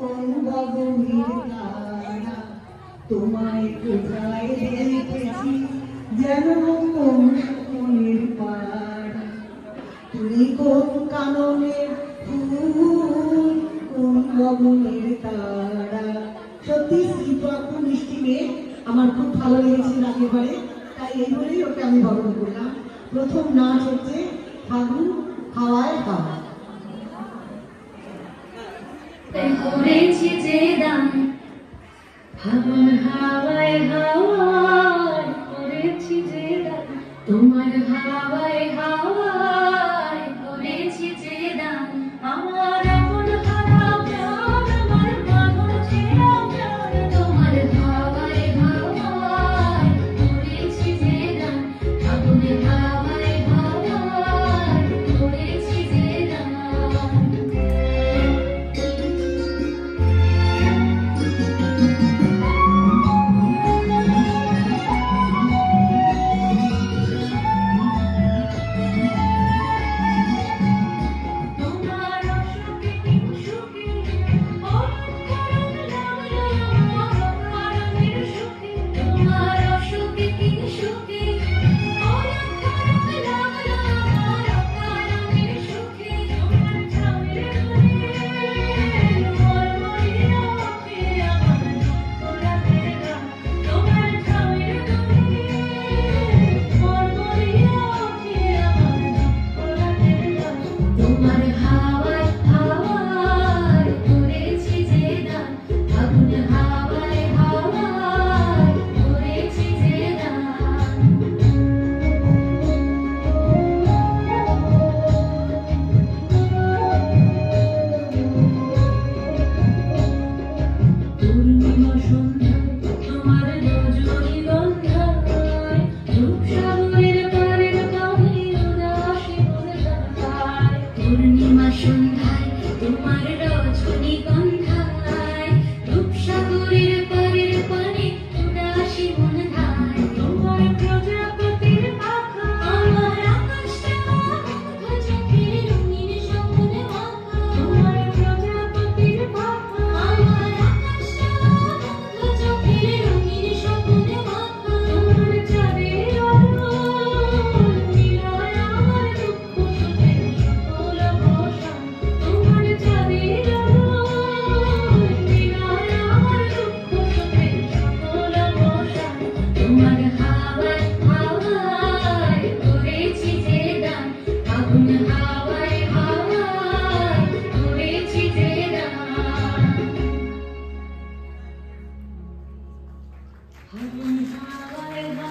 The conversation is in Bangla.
কোন গগনের তারা তোমায় কোথায় দেখেছি যেন কোন স্বপ্নের পাড়া তুমি কোন কাননের ফুল কোন গগনের তারা। সত্যি স্নিগ্ধ একটু মিষ্টি মেয়ে, আমার খুব ভালো লেগেছিল একেবারে, তাই এই বলেই ওকে আমি বরণ করলাম। প্রথম নাচ হচ্ছে ফাগুন হাওয়ায় হাওয়া। করেছি যে দান ফাগুন হাওয়ায় হাওয়ায় করেছি যে দান তোমার হাওয়ায় হাওয়ায় করেছি যে দান আমার আপন হারা প্রাণ আমার মাগো ছেড়া প্রাণ তোমার হাওয়ায় হাওয়ায় করেছি যে দান ফাগুন হাওয়ায় হাওয়ায় করেছি যে দান। Happy